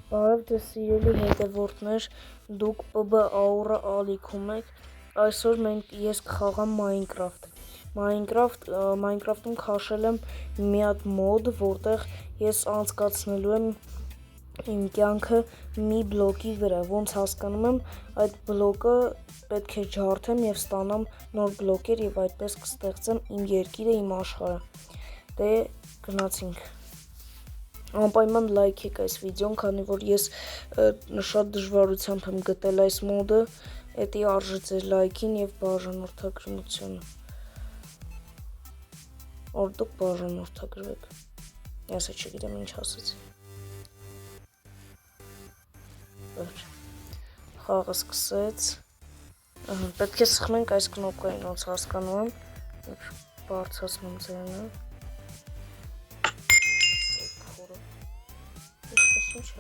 Բարև ձեզ սիրելի հետևորդներ, դուք ՊԲ Aura ալիքում եք, այսօր ես կխաղամ Minecraft-ում քաշել եմ մի հատ մոդ, որտեղ ես անցկացնելու եմ իմ կյանքը մի բլոկի վրա, ոնց հասկանում եմ այդ բլոկը պետք է ջարդեմ և ստանամ նոր բլոկեր և այդպես կստեղծեմ իմ երկիրը, իմ աշխարհը, դե գնացինք։ Անպայման լայքեք այս վիդեոն, քանի որ ես շատ դժվարությամբ եմ գտել այս մոդը, էդի արժե ձեր լայքին և բաժանորդագրությունը, որ դուք բաժանորդագրվեք, ես չգիտեմ ինչ ասեցի, խաղը սկսեց, պետք է սխմենք այս կնոպկային, ոնց հասկանում եմ, բարձրացնում ձայնը, ինչ է,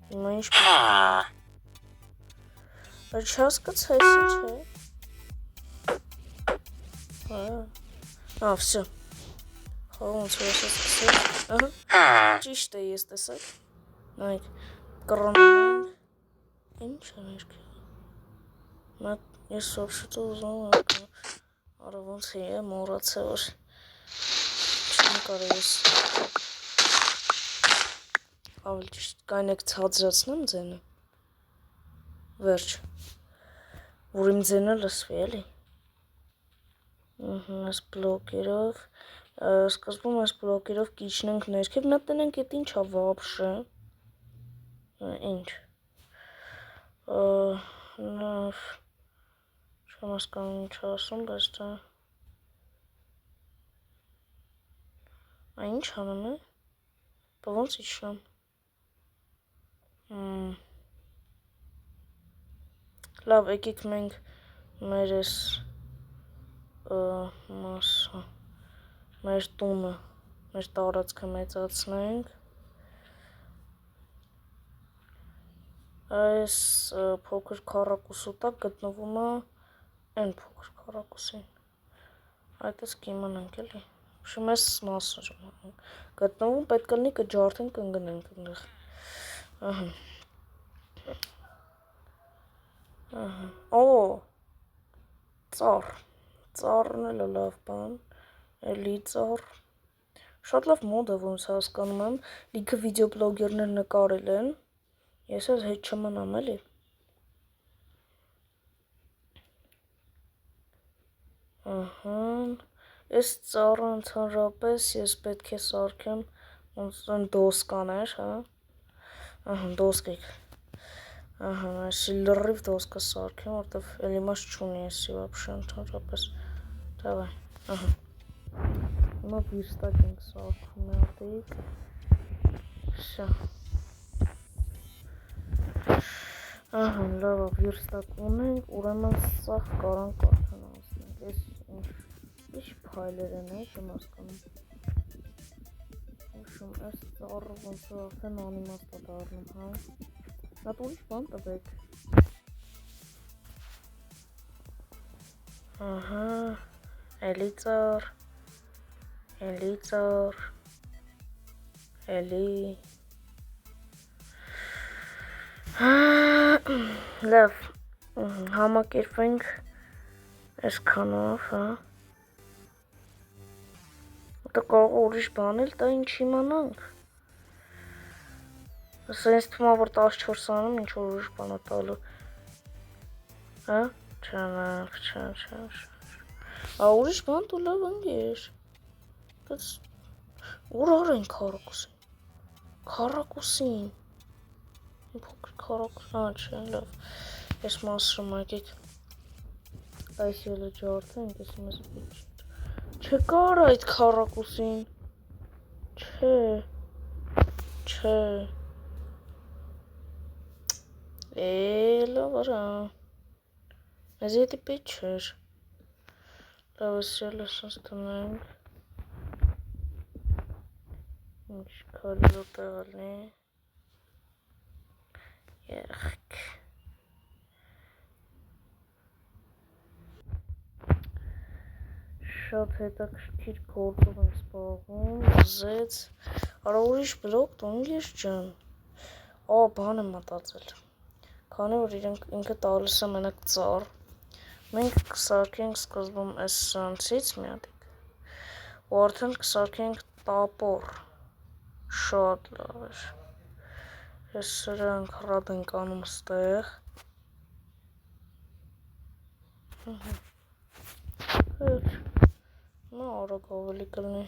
հիմա ինչ պետք է, չհասկացա, ինչ է, վսյո, խաղը ոնց որ ասա սկսեց, ճիշտ է ես տեսակ, նայք, կռանում, ինչ է ներքը, ես вообще-то ուզում եմ, արա ոնց է, մոռացա, որ չեմ կարող ես, ավելի ճիշտ կայնեք ցածրացնեմ ձենը, վերջ, որ իմ ձենը լսվի, էլի, այս բլոկերով, սկզբում այս բլոկերով կիչնենք ներքև, նա տնենք էդ ինչ է վաբշը, ինչ, չեմ հասկանում ինչ ասում, բայց դա, ինչ անում է, բա ոնց իջնամ, լավ, եկեք մենք մեր ես մասը, մեր տունը, մեր տարածքը մեծացնենք, այս փոքր քառակուսու տակ գտնվում է այն փոքր քառակուսին, այդպես կիմանանք էլի, շում ես մասը գտնվում, պետք կլինի կջարդենք կընգնենք ընդեղ, ծառն էլ է լավ բան, էլի ծառ, շատ լավ մոդ է ոնց հասկանում եմ, լիքը վիդեոբլոգերներ նկարել են, ես էլ հետ չմնամ էլի, ես ծառը ընդհանրապես ես պետք է սարքեմ ոնց դոսկաներ, դոսկեք, այսի լրիվ դոսկը սարքեմ, որտև էլ իմաստ չունի եսի վաբշե ընդհանրապես, դավայ, հիմա վիրստակ ենք սարքում ատիկ, վսյա, լավա վիրստակ ունենք, ուրեմն սաղ կարանք արդեն ասնենք, ես ինչ փայլեր են չեմ հասկանում, ուշում, այս ծառը ոնց որ արդեն անիմաստ է դառնում, նատ ուրիշ բան տվեք, էլի ծառ, էլի, լավ, համակերպենք այսքանով, դա կարող ուրիշ բան էլ տա ինչ իմանանք, սա ինձ թվում է, որ 14 անում ինչ որ ուրիշ բան է տալու, ուրիշ բան տու լավ ընգեր, բայց ուր արեն քառակուսին, փոքր քառակուսին, չէ, լավ, ես մասրում ակեք, այս ելը ջարդենք, ես մեզ պիչ, չկար այդ քառակուսին, չէ, լավ արա, մեզ եդի պիչ չեր, լավ ես ելը սանց տնենք, ինչ քալիրով տեղալնի, երխք, շատ հետաքրքիր գործով եմ զբաղվում, զեց, արա ուրիշ բլոկ տունգես ջան, բան եմ մտածել, քանի որ ինքը տալիս է մենակ ծառ, մենք կսարքենք սկզբում այս սրանցից մի հատիկ, ու արդեն կսարքենք տապոր, շատ լավ էր, ես սրանք հրատ ենք անում ստեղ, հետ, նա արագ ավելի կլնի,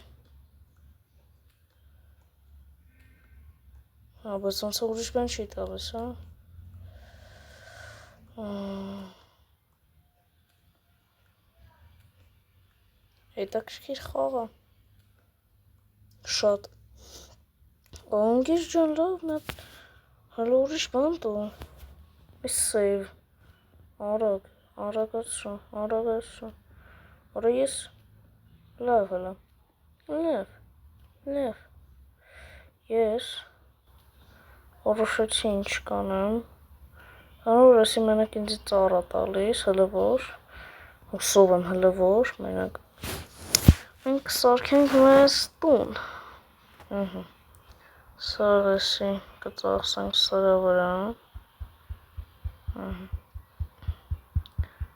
բայց ոնց է ուրիշ բան չի տալիս, հետաքրքիր խաղ է, շատ, անգես ջան լավ, հələ ուրիշ բան տու, այս սեյվ, արագացրու, արա ես, լավ հələ, լավ, ես որոշեցի ինչ կանեմ, քանի որ ասի մենակ ինձ ծառ է տալիս, հələ որ, հուսով եմ հələ որ, մենակ, մենք կսարքենք մեզ տուն, սարեսի կծախսենք սրա վրա,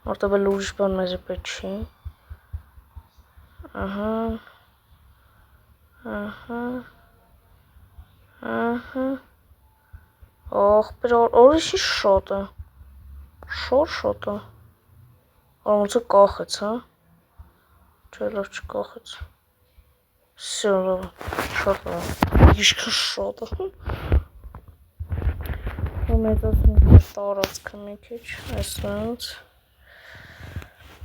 որտեվ էլ ուրիշ բան մեզ պետք չի, ախպեր ուրիշի շատ է, շատ է, ոնց է կախեց, չէ լավ չկախեց, всё լավ, շատ լավ, իշքան շատ է, ու մեծացնենք մեր տարածքը մի քիչ, այսպես,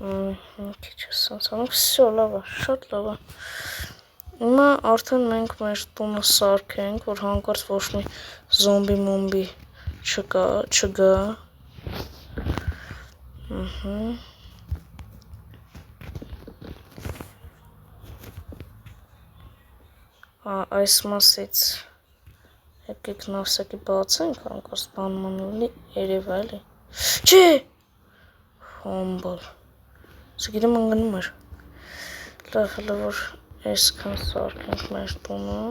մի քիչ այսպես անենք, всё լավ է, շատ լավ է, հիմա արդեն մենք մեր տունը սարքենք, որ հանկարծ ոչ մի զոմբի չգա, այս մասից եկեք նավսակի բացենք, հանկարծ բան մանուլի երև էլի, չէ, հոմբալ, սա գիտեմ անգնում էր, լավ հələ որ այսքան սարքենք մեր տունը,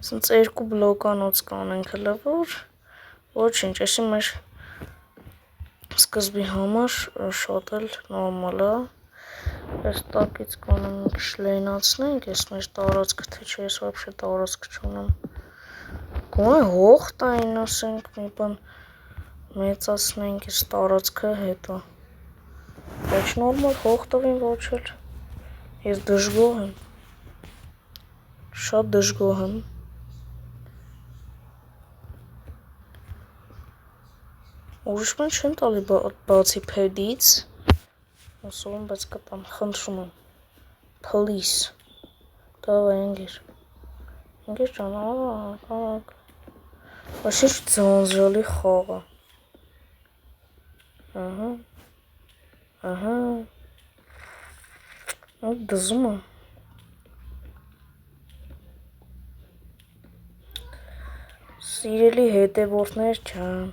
սենց երկու բլոկանոց կանենք հələ որ, ոչինչ, այսի մեր սկզբի համար շատ էլ նորմալ է, այս տակից կանեմ մի քիչ լայնացնենք, այս մեր տարածքը, թե չէ ես вообще տարածք չունեմ, գոնե հող տային ասենք, մի բան մեծացնենք այս տարածքը հետո, ոչ նորմալ հող տվին ոչ էլ, ես դժգոհ եմ, շատ դժգոհ եմ, ուրիշ բան չեմ տալի բացի փեդից, հուսով եմ, բայց կտամ, խնդրում եմ, please, դավայ ընգեր ջան, արագ, բայց ինչ ձանձրալի խաղ է, դզում է, սիրելի հետևորդներ ջան,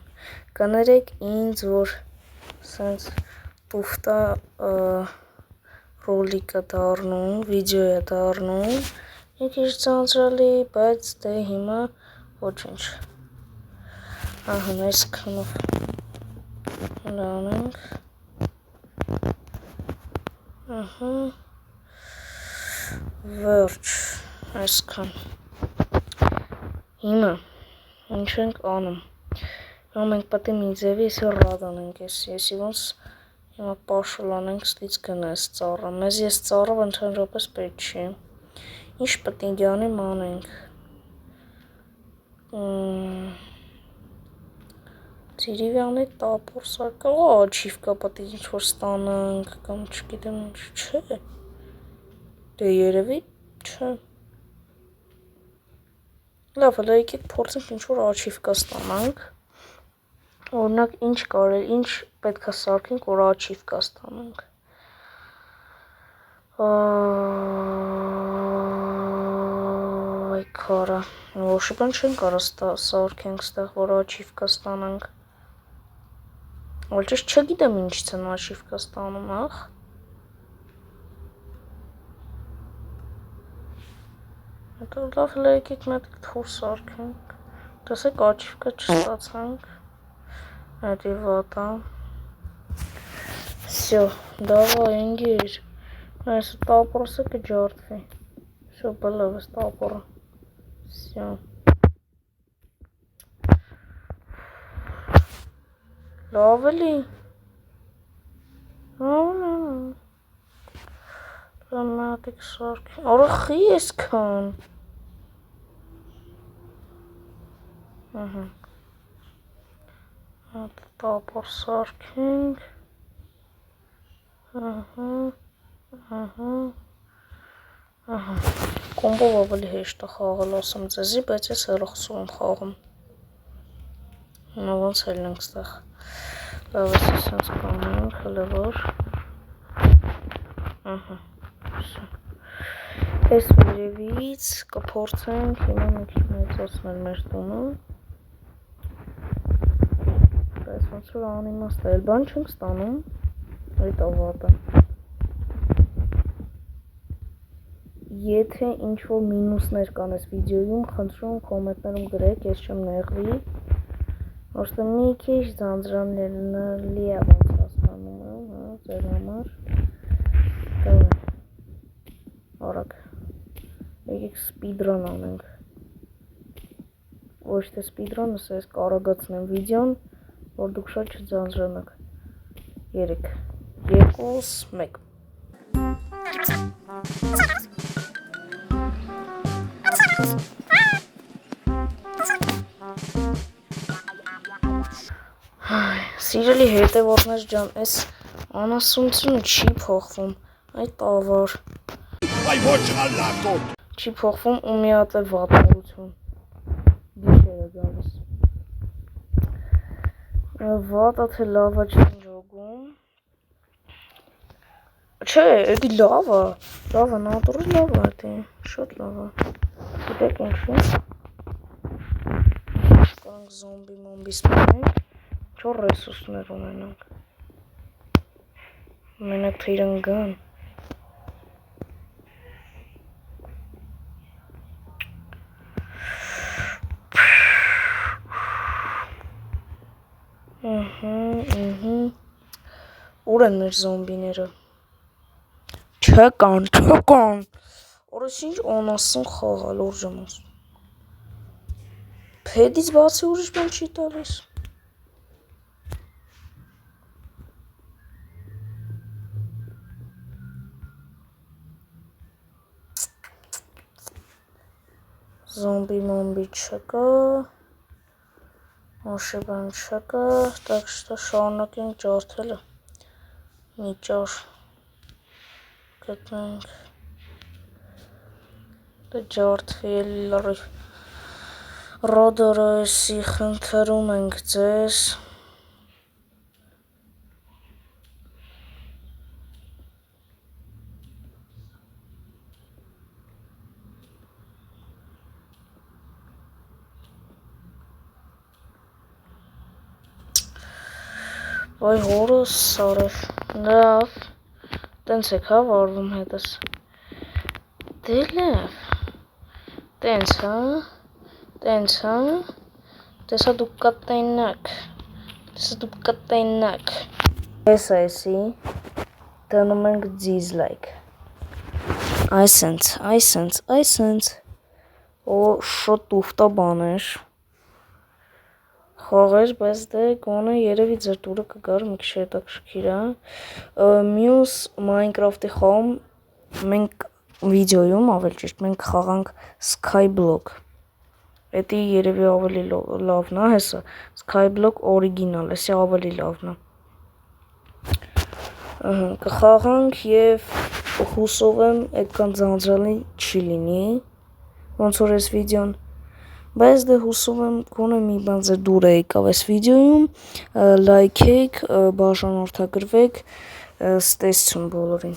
կներեք ինձ, որ սենց տուֆտա ռոլիկ է դառնում, վիդեո է դառնում, մի քիչ ձանձրալի, բայց դե հիմա ոչինչ, այսքանով լանենք, վերջ, այսքան, հիմա, ինչ ենք անում, հիմա մենք պետք է մի ձևի եսի ռադ անենք, եսի ոնց հիմա պաշլ անենք ստից գնես ծառը, մեզ ես ծառը ընդհանրապես պետք չի, ինչ պետք է անենք անենք, ծիրիվյանի տապոր սարկա, աչիվկա պետք է ինչ-որ ստանանք, կամ չգիտեմ ինչ, չէ, դե երևի չէ, լավ, հələ եկեք փորձենք ինչ-որ աչիվկա ստանանք, օրինակ ինչ կարել, ինչ պետք է սարքենք, որ աչիվկա ստանանք, քարը։ Ոչ բան չեն կարող սարքենք ստեղ, որ աչիվկա ստանանք։ Ոչինչ չգիտեմ ինչից են աչիվկա ստանում, ախ։ Հետո լավ եկեք մեկ թուր սարքենք։ Տեսեք աչիվկա չստացանք։ Հետի վատա։ Всё, давай, ընկեր։ Այս տապորսը կջարդվի։ Всё, բլավ, տապորը։ Всё։ Լավ էլի։ Լամատիկ սարք։ Արա խի ես քան։ Ահա։ Հատ տապոր սարքենք։ Ահա։ Կոմբով ավելի հեշտ է խաղալ, ասեմ ձեզի, բայց ես հեռախոսով եմ խաղում։ Հիմա ոնց ելնենք ստեղ։ Լավ ես ասենց կանենք, հլը որ։ Ահա։ Այս վերևից կփորձենք հիմա մի քիչ մեծացնել մեր տունը։ Բայց ոնց որ անիմաստ է, բան չենք ստանում։ Այդ ավատը։ Եթե ինչ-որ մինուսներ կան այս վիդեոյում, խնդրում կոմենտներում գրեք, ես չեմ նեղվի։ Ոստը մի քիչ ձանձրանալի է ոնց հասկանում եմ, հա, ձեր համար։ Դավայ։ Արագ։ Եկեք սպիդրան անենք։ Ոչ թե սպիդրան, ասես կարագացնեմ վիդեոն, որ դուք շատ չձանձրանաք։ 3, 2, 1։ Սիրելի հետևորդներ ջան, այս անասունությունը չի փոխվում, այդ ավար։ Չի փոխվում ու մի հատ է վատորություն։ Գիշերը գալիս։ Վատա թե լավա չեն ջոգում։ Չէ, էդի լավա, նատուրի լավա է, շատ լավա։ Գիտեք ինչի։ Կանք զոմբի մոմբի սպանենք, 4 ռեսուրսներ ունենանք։ Մենակ թե իրան գան։ Ուր են մեր զոմբիները։ Չկան։ Օրս ինչ անասուն խաղալ, օրջամոս։ Փեդից բացի ուրիշ բան չի տալիս։ Զոմբի մոմբի չկա։ Ոչի բան չկա, так что շարունակենք ջարդելը։ Մի ճար գտնենք։ Դե ջարդվի էլի Ռոդորոսի խնդրում ենք ձեզ։ Ոյ հորս սարև, լավ, տենց եք հա վարվում հետս, դե լավ, տենց հա, տեսա դուք կտենակ, ես այսի, դնում ենք դիզլայք, այսենց, ու շոտ ուվտա բաներ, խաղեր, բայց դե գոնը երևի ձեր տուրը կգար մի քիչ հետաքրքիր է։ Մյուս Minecraft-ի խաղում մենք վիդեոյում, ավելի ճիշտ, մենք խաղանք Skyblock։ Էդի երևի ավելի լավն է, հեսա Skyblock օրիգինալ, էսի ավելի լավն է։ Կխաղանք եւ հուսով եմ այդքան ձանձրալի չի լինի, ոնց որ այս վիդեոն։ Բայց դե հուսով եմ գոնե մի բան ձեր դուր է եկավ այս վիդեոյում, լայքեք, բաժանորդագրվեք, ստեսություն բոլորին։